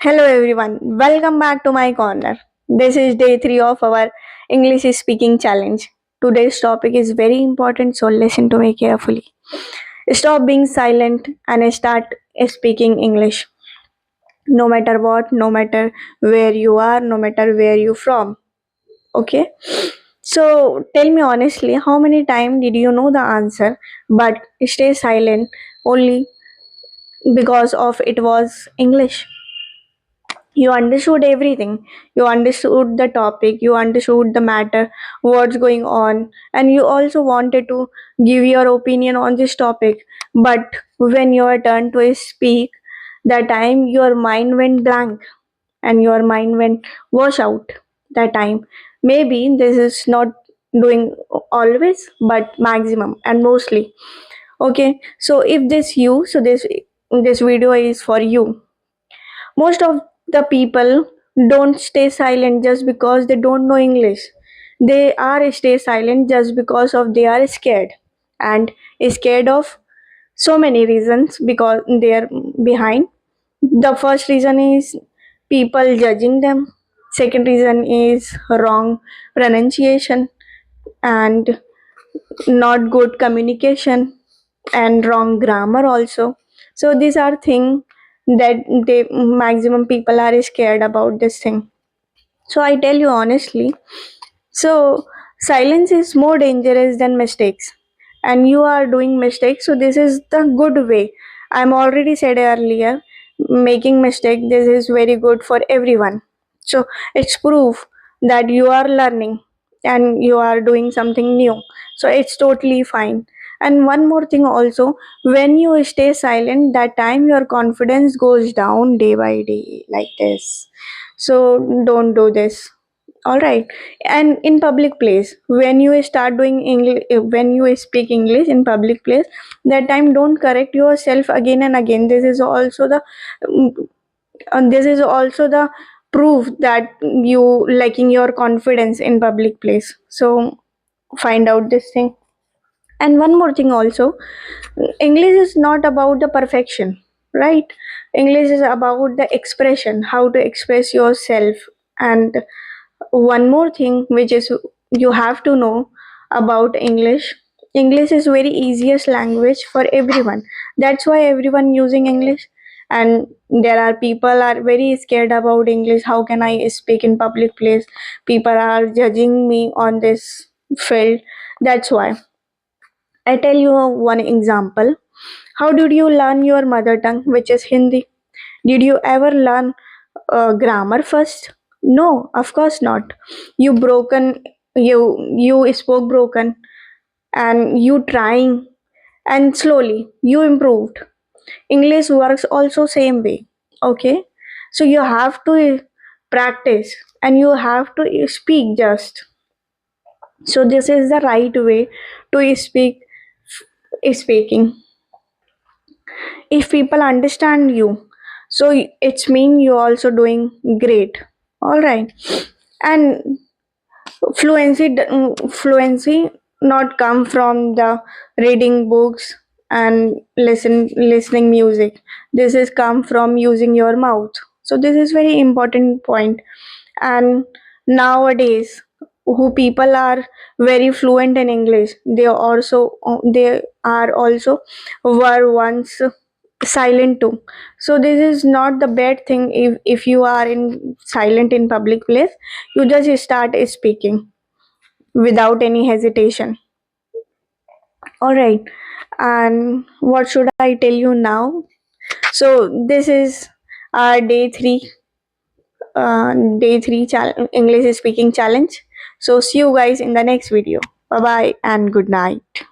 Hello everyone, welcome back to my corner. This is day 3 of our English speaking challenge. Today's topic is very important, so listen to me carefully. Stop being silent and start speaking English. No matter what, no matter where you are, no matter where you from. Okay? So tell me honestly, how many times did you know the answer but stay silent only because of it was English? You understood everything, you understood the topic, you understood the matter, what's going on, and you also wanted to give your opinion on this topic. But when your turn to speak, that time your mind went blank and your mind went wash out. That time, maybe this is not doing always but maximum and mostly. Okay, so if this video is for you. Most of the people don't stay silent just because they don't know English. They are stay silent just because of they are scared, and scared of so many reasons because they are behind. The first reason is people judging them. Second reason is wrong pronunciation and not good communication and wrong grammar also. So these are things that they maximum people are scared about this thing. So I tell you honestly, so silence is more dangerous than mistakes, and you are doing mistakes, so this is the good way. I'm already said earlier, making mistake, this is very good for everyone. So it's proof that you are learning and you are doing something new, so it's totally fine. And one more thing also, when you stay silent, that time your confidence goes down day by day like this. So don't do this. All right. And in public place, when you start doing English, when you speak English in public place, that time don't correct yourself again and again. This is also the proof that you lacking your confidence in public place. So find out this thing. And one more thing also, English is not about the perfection, right? English is about the expression, how to express yourself. And one more thing which is you have to know about English. English is very easiest language for everyone. That's why everyone using English. And there are people are very scared about English. How can I speak in public place? People are judging me on this field. That's why I tell you one example. How did you learn your mother tongue, which is Hindi? Did you ever learn grammar first? No, of course not. You spoke broken, and you trying, and slowly you improved. English works also same way. Okay, so you have to practice and you have to speak just. So this is the right way to speaking. If people understand you, so it's mean you also doing great. All right. And fluency not come from the reading books and listening music. This is come from using your mouth. So this is very important point. And nowadays, who people are very fluent in English, they are also were once silent too. So this is not the bad thing. If you are in silent in public place, you just start speaking without any hesitation. All right. And what should I tell you now? So this is our day 3 English speaking challenge. So see you guys in the next video. Bye bye and good night.